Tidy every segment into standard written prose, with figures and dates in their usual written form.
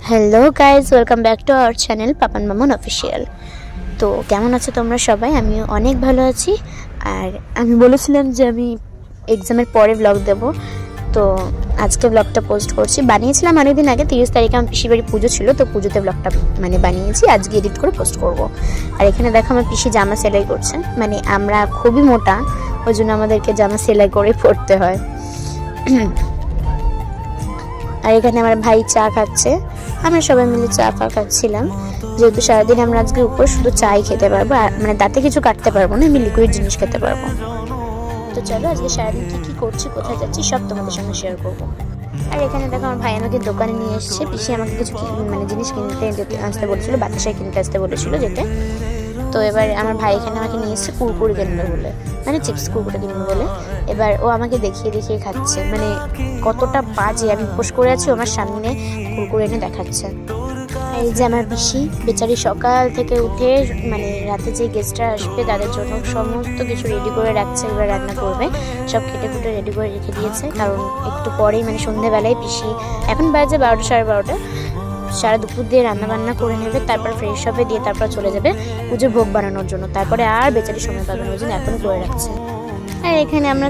Hello guys, welcome back to our channel Papan Mamun official. তো কেমন আছো তোমরা সবাই? আমি অনেক ভালো আছি। আর আমি বলেছিলাম যে আমি এক্সামের পরে ব্লগ দেবো, তো আজকে ব্লগটা পোস্ট করছি। বানিয়েছিলাম অনেকদিন আগে, 30 তারিখে আমার পিসির বাড়ি পুজো ছিল, তো পুজোতে ব্লগটা বানিয়েছি, আজকে এডিট করে পোস্ট করব। আর এখানে দেখো আমার পিসি জামা সেলাই করছেন। আমরা খুবই মোটা, ওই জন্য আমাদেরকে জামা সেলাই করে পরতে হয়। আর এখানে আমার ভাই চা খাচ্ছে, আমরা সবাই মিলে চা খাচ্ছিলাম। যেহেতু সারাদিন আমরা আজকে উপর শুধু চাই খেতে পারবো, আর দাঁতে কিছু কাটতে পারবো না, আমি লিকুইড জিনিস খেতে পারবো। তো চলো আজকে সারাদিন কি করছি, কোথায় যাচ্ছি সব তোমাদের সঙ্গে শেয়ার করবো। আর এখানে দেখো আমার ভাই আমাকে দোকানে নিয়ে এসেছে। পিসি আমাকে কিছু জিনিস কিনতে আসতে বলেছিল, বাতাসায় কিনতে আসতে বলেছিল যেতে। তো এবার আমার ভাই এখানে আমাকে নিয়ে এসেছে কুরকুরে কিনবে বলে, চিপস কুরকুরে কিনবে বলে। এবার ও আমাকে দেখিয়ে দেখিয়ে খাচ্ছে, কতটা বাজে। আমি উপোস করে আছি, আমার সামনে কুরকুরে এনে দেখাচ্ছে। এই যে আমার পিসি বেচারি সকাল থেকে উঠে রাতে যে গেস্টরা আসবে তাদের জন্য সমস্ত কিছু রেডি করে রাখছে। এবার রান্না করবে, সব কেটে কুটে রেডি করে রেখে দিয়েছে, কারণ একটু পরেই সন্ধ্যেবেলায় পিসি, এখন বাজে 12টা সাড়ে 12টা, সারা দুপুর দিয়ে রান্না বান্না করে নেবে, তারপর ফ্রেশ হবে, দিয়ে তারপর চলে যাবে পুজোর ভোগ বানানোর জন্য। তারপরে আর বেচারি সময় পাবে না, ওই জন্য এখন করে রাখছে। আর এখানে আমরা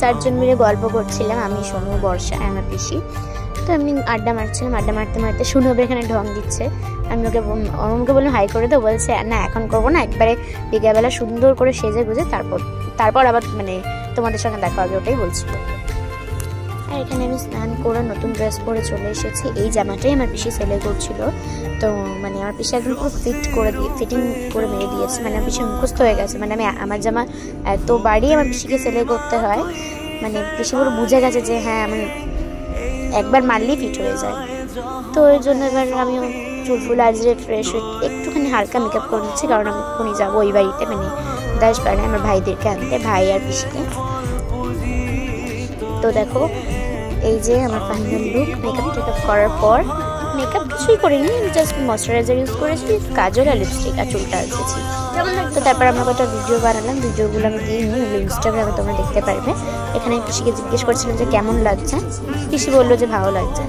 4জন মিলে গল্প করছিলাম, আমি, সোনু, বর্ষা আর আমার পিসি। তো আমি আড্ডা মারছিলাম, আড্ডা মারতে মারতে সোনু এখানে ঢং দিচ্ছে। আমি ওকে বললাম হাই করে দেবো, বলছে না এখন করবো না, একবারে বিকেলবেলা সুন্দর করে সেজে গুজে তারপর আবার তোমাদের সঙ্গে দেখা হবে, ওটাই বলছিল। আর এখানে আমি স্নান করে নতুন ড্রেস পরে চলে এসেছি। এই জামাটাই আমার পিসি সেলাই করছিল, তো আমার পিসি একদম পুরো ফিটিং করে মেরে দিয়েছে। আমার পিসি মুখস্থ হয়ে গেছে, আমার জামা এতবারই আমার পিসিকে সেলাই করতে হয়। পিসি পুরো বুঝে গেছে যে হ্যাঁ আমি একবার মারলেই ফিট হয়ে যায়। তো ওই জন্য এবার আমি চুল ফুল আজরে ফ্রেশ হয়ে একটুখানি হালকা মেকআপ করে নিচ্ছি, কারণ আমি এক্ষুনি যাবো ওই বাড়িতে, দাসবাড়ি আমার ভাইদেরকে আনতে, ভাই আর পিসিকে। তো দেখো এই যে আমার ফাইনাল লুক। মেকআপ টেকআপ করার পর, মেকআপ কিছুই করিনি, জাস্ট ময়শ্চারাইজার ইউজ করেছি, কাজল আর লিপস্টিক আর চুলটা আঁচড়েছি। তো তারপর আমরা একটা ভিডিও বানালাম, ভিডিওগুলো আমি দিয়ে নিই, ওগুলো ইনস্টাগ্রামে তোমরা দেখতে পারবে। এখানে পিসিকে জিজ্ঞেস করছিলাম যে কেমন লাগছে, পিসি বললো যে ভালো লাগছে।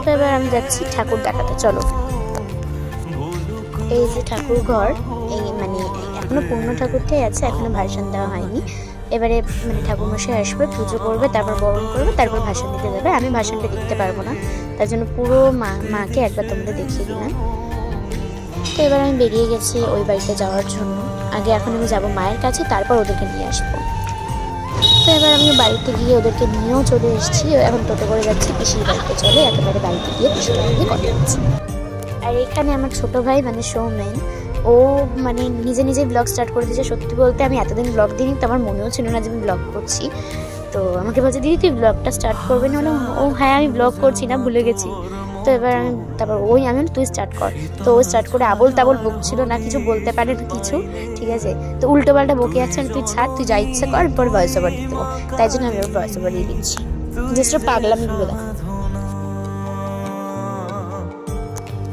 তো এবার আমি যাচ্ছি ঠাকুর দেখাতে, চলো। এই যে ঠাকুর ঘর, এই এখনো পূর্ণ ঠাকুরটাই আছে, এখনো ভাষণ দেওয়া হয়নি। এবারে ঠাকুরমশাই আসবে, পুজো করবে, তারপর বরণ করবে, তারপর ভাষণ দিতে যাবে। আমি ভাষণটা দেখতে পারবো না, তার জন্য পুরো মাকে একবার তোমাদের দেখিয়ে দিলাম। তো এবার আমি বেরিয়ে গেছি ওই বাড়িতে যাওয়ার জন্য। আগে এখন আমি যাবো মায়ের কাছে, তারপর ওদেরকে নিয়ে আসবো। তো এবার আমি বাড়িতে গিয়ে ওদেরকে নিয়েও চলে এসেছি। এখন টোটো করে যাচ্ছি পিসির বাড়িতে, চলে একেবারে বাড়িতে গিয়ে পিসির বাড়িতে কথা হচ্ছে। আর এখানে আমার ছোট ভাই সৌমেন, ও নিজে নিজে ব্লগ স্টার্ট করে দিয়েছে। সত্যি বলতে আমি এতদিন ব্লগ দিইনি, তো আমার মনেও ছিল না যে আমি ব্লগ করছি। তো আমাকে বলছে দিদি তুই ব্লগটা স্টার্ট করবে না? ও হ্যাঁ আমি ব্লগ করছি না, ভুলে গেছি। তো এবার আমি তুই স্টার্ট কর। তো ও স্টার্ট করে আবল তাবল বকছিল, না কিছু বলতে পারে না কিছু, ঠিক আছে। তো উল্টো পাল্টা বকে যাচ্ছেন, তুই ছাড়, তুই যা ইচ্ছে কর, পরে ভয়েস ওভার দিয়ে দেবো। তাই জন্য আমি ওর ভয়েস ওভার দিয়ে দিচ্ছি, জাস্ট পাগলামিগুলো দেখো।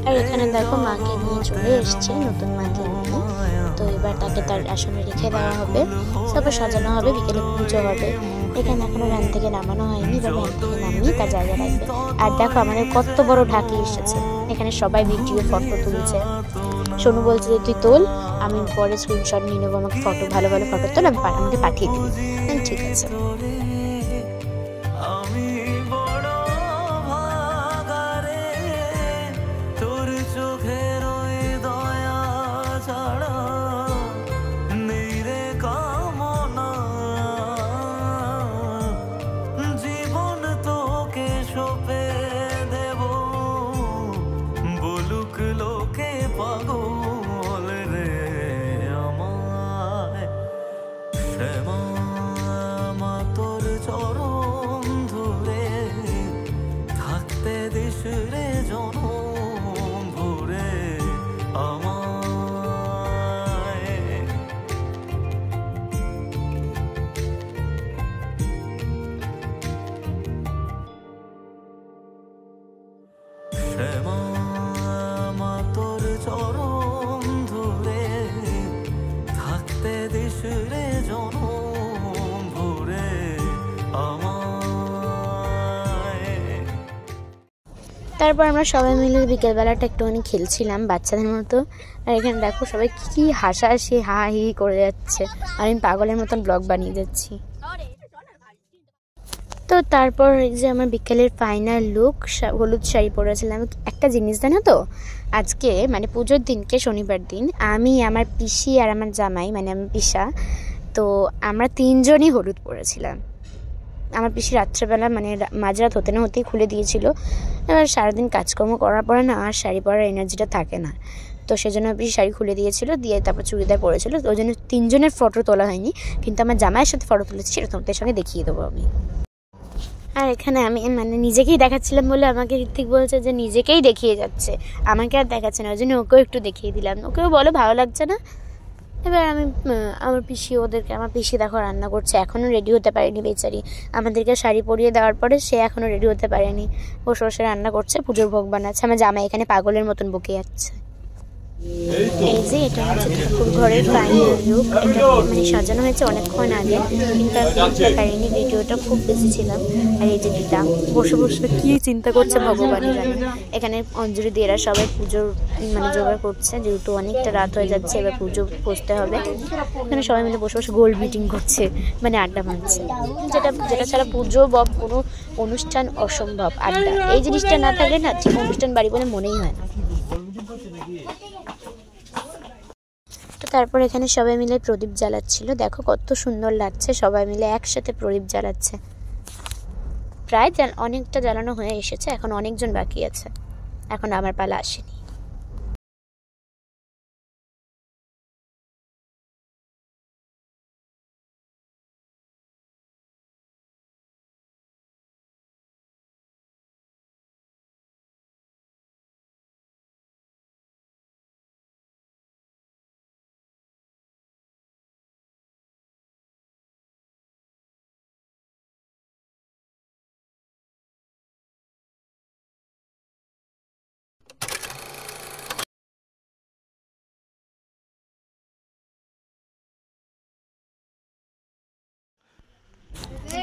আর এখানে দেখো মাকে নিয়ে চলে এসছে, নতুন মাকে নিয়ে। তো এবার তাকে তার আসনে রেখে দেওয়া হবে, তারপর সাজানো হবে, বিকেলে পুজো হবে। এখানে এখনো ভ্যান থেকে নামানো হয়নি, এবার ভ্যান থেকে নামিয়ে তার জায়গা রাখবে। আর দেখো আমাদের কত বড় ঢাকি এসেছে, এখানে সবাই ভিডিও ফটো তুলছে। সোনু বলছে যে তুই তোল, আমি পরে স্ক্রিনশট নিয়ে নেবো, আমাকে ভালো ভালো ফটো তোল, আমাকে পাঠিয়ে দিবি। ঠিক আছে। তারপর আমরা সবাই মিলে বিকেলবেলাটা একটুখানি খেলছিলাম বাচ্চাদের মতো। আর এখানে দেখো সবাই কী হাসাহাসি হা হি করে যাচ্ছে, আর আমি পাগলের মতন ব্লগ বানিয়ে যাচ্ছি। তো তারপর এই যে আমার বিকেলের ফাইনাল লুক, হলুদ শাড়ি পরেছিলাম। একটা জিনিস জানো তো, আজকে মানে পুজোর দিনকে শনিবার দিন আমি, আমার পিসি আর আমার জামাই মানে আমার পিসা, তো আমরা তিনজনই হলুদ পরেছিলাম। আমার পিসি রাত্রেবেলা মানে মাঝরাত হতে না হতেই খুলে দিয়েছিল। এবার সারাদিন কাজকর্ম করার পরে না আর শাড়ি পরার এনার্জিটা থাকে না, তো সেজন্য পিসি শাড়ি খুলে দিয়েছিল, দিয়ে তারপর চুড়িদার পরেছিল। ওই জন্য তিনজনের ফটো তোলা হয়নি, কিন্তু আমার জামাইয়ের সাথে ফটো তুলেছি, সেটা তোমাদের সঙ্গে দেখিয়ে দেবো আমি। আর এখানে আমি মানে নিজেকেই দেখাচ্ছিলাম বলে আমাকে ঋত্বিক বলছে যে নিজেকেই দেখিয়ে যাচ্ছে, আমাকে আর দেখাচ্ছে না, ওই জন্য ওকেও একটু দেখিয়ে দিলাম। ওকেও বলো ভালো লাগছে না। এবার আমি আমার পিসি ওদেরকে, আমার পিসি দেখো রান্না করছে, এখনও রেডি হতে পারেনি বেচারি। আমাদেরকে শাড়ি পরিয়ে দেওয়ার পরে সে এখনও রেডি হতে পারেনি, বসে বসে রান্না করছে, পুজোর ভোগ বানাচ্ছে। আমার জামাই এখানে পাগলের মতন বকে যাচ্ছে। এই যে এটা হচ্ছে ঠাকুর ঘরের ফাইনাল লুক। এটা মানে সাজানো হয়েছে অনেকক্ষণ আগে, কিন্তু আমি বুঝতে পারিনি, ভিডিওটা খুব বেশি ছিলাম। আর এই যে দিদা বসে বসে কী চিন্তা করছে ভগবানই জানে। এখানে অঞ্জলি দিয়েরা সবাই পুজোর মানে জোগাড় করছে, যেহেতু অনেকটা রাত হয়ে যাচ্ছে, এবার পুজো বসতে হবে। এখানে সবাই মিলে বসে বসে গোল মিটিং করছে, মানে আড্ডা মারছে, যেটা ছাড়া পুজো বা কোনো অনুষ্ঠান অসম্ভব। আড্ডা এই জিনিসটা না থাকলে না ঠিক অনুষ্ঠান বাড়ি বলে মনেই হয় না। তো তারপর এখানে সবাই মিলে প্রদীপ জ্বালাচ্ছিল, দেখো কত সুন্দর লাগছে, সবাই মিলে একসাথে প্রদীপ জ্বালাচ্ছে। প্রায় অনেকটা জ্বালানো হয়ে এসেছে, এখন অনেকজন বাকি আছে, এখন আমার পালা আসেনি।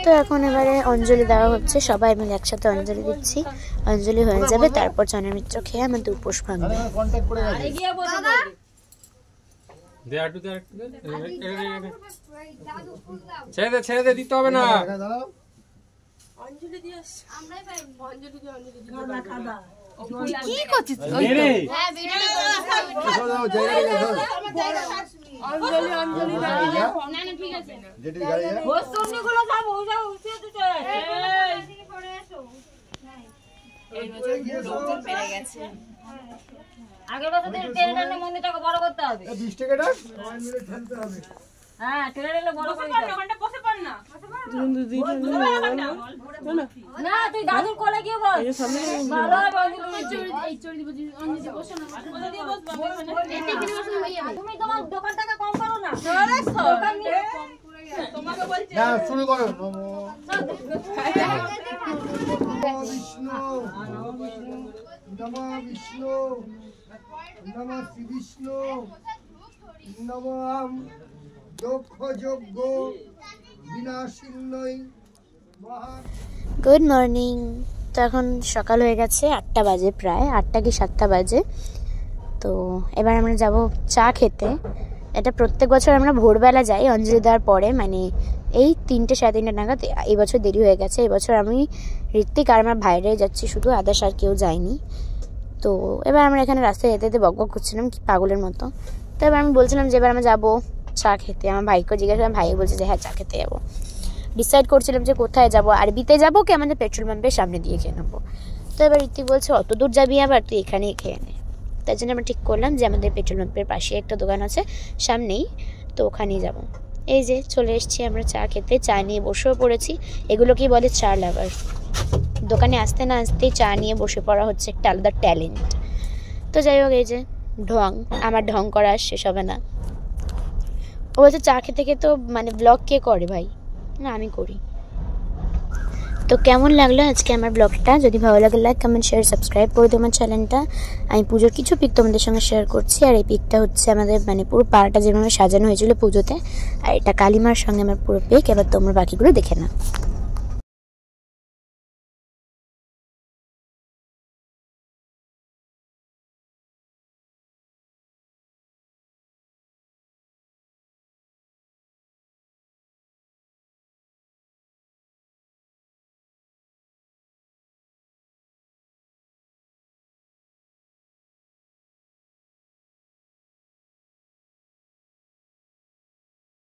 তো এখন এবারে অঞ্জলি দেওয়া হচ্ছে, সবাই মিলে একসাথে অঞ্জলি দিচ্ছি। অঞ্জলি হয়ে যাবে, তারপর চনের মিত্র খেয়ে আমাদের উপোস ভাঙবে। ছেড়ে দে, দিতে হবে না। কি করছিস? অঞ্জলি অঞ্জলি না না ঠিক আছে, যেটি গাড়ি আছে ও সন্নিগুলো সব ওইটা উঠে দিতে পড়ে এসো। এই বছর ডক্টর পেরে গেছে, আগের বছর ট্রেনের মন্দিরটাকে বড় করতে হবে। 20 টাকাটা সবাই মিলে ঠেলতে হবে। হ্যাঁ ট্রেনের বড় করে দাও, ওখানটা বসে পড় না, না তুই দাদুর কোলে গিয়ে বল, ভালো হবে। এই চড়ি দিব অঞ্জলি বসো না, কোথা দিয়ে বসবো এই টেবিলে বসো হয়ে যাবে। তুমি তোমার দোকানটাকে কম করো না, দোকান নিয়ে তোমাকে বলছি না, শুরু করো। নমো বিষ্ণু নমো বিষ্ণু নমো শ্রী বিষ্ণু নমঃ যক্ষ যজ্ঞ বিনাশিন্নই মহা। Good morning. তো এখন সকাল হয়ে গেছে, 8টা বাজে, প্রায় 8টা কি 7টা বাজে। তো এবার আমরা যাব চা খেতে। এটা প্রত্যেক বছর আমরা ভোরবেলা যাই অঞ্জলি দেওয়ার পরে, মানে এই 3টে সাড়ে 3টে নাগাদ। এই বছর দেরি হয়ে গেছে, এই বছর আমি ঋত্বিক আর আমার ভাইরাই যাচ্ছি শুধু, আদার্স আর কেউ যায়নি। তো এবার আমরা এখানে রাস্তায় যেতে যেতে বকবক করছিলাম কি পাগলের মতো। তো এবার আমি বলছিলাম যে এবার আমরা যাবো চা খেতে। আমার ভাইকে জিজ্ঞাসা করলাম, ভাই বলছে যে হ্যাঁ চা খেতে যাবো। ডিসাইড করছিলাম যে কোথায় যাবো, আরবিতে যাবো কি আমাদের পেট্রোল পাম্পের সামনে দিয়ে খেয়ে নেবো। তো এবার ঋত্বিক বলছে অত দূর যাবি আবার, তুই এখানেই খেয়ে নে। তাই জন্য আমরা ঠিক করলাম যে আমাদের পেট্রোল পাম্পের পাশে একটা দোকান আছে সামনেই, তো ওখানেই যাবো। এই যে চলে এসেছি আমরা চা খেতে, চা নিয়ে বসেও পড়েছি। এগুলোকেই বলে চা লাভার। দোকানে আসতে না আসতেই চা নিয়ে বসে পড়া হচ্ছে একটা আলাদা ট্যালেন্ট। তো যাই হোক, এই যে ঢং, আমার ঢং করা আর শেষ হবে না। ও বলছে চা খেতে খেতে মানে ব্লগ কে করে ভাই? না আমি করি। তো কেমন লাগলো আজকে আমার ব্লগটা? যদি ভালো লাগে লাইক কমেন্ট শেয়ার সাবস্ক্রাইব করে দিও আমার চ্যানেলটা। আমি পুজোর কিছু পিক তোমাদের সঙ্গে শেয়ার করছি। আর এই পিকটা হচ্ছে আমাদের মানে পুরো পাড়াটা যেভাবে সাজানো হয়েছিল পুজোতে, আর এটা কালিমার সঙ্গে আমার পুরো পিক। এবার তোমরা বাকিগুলো দেখে নাও।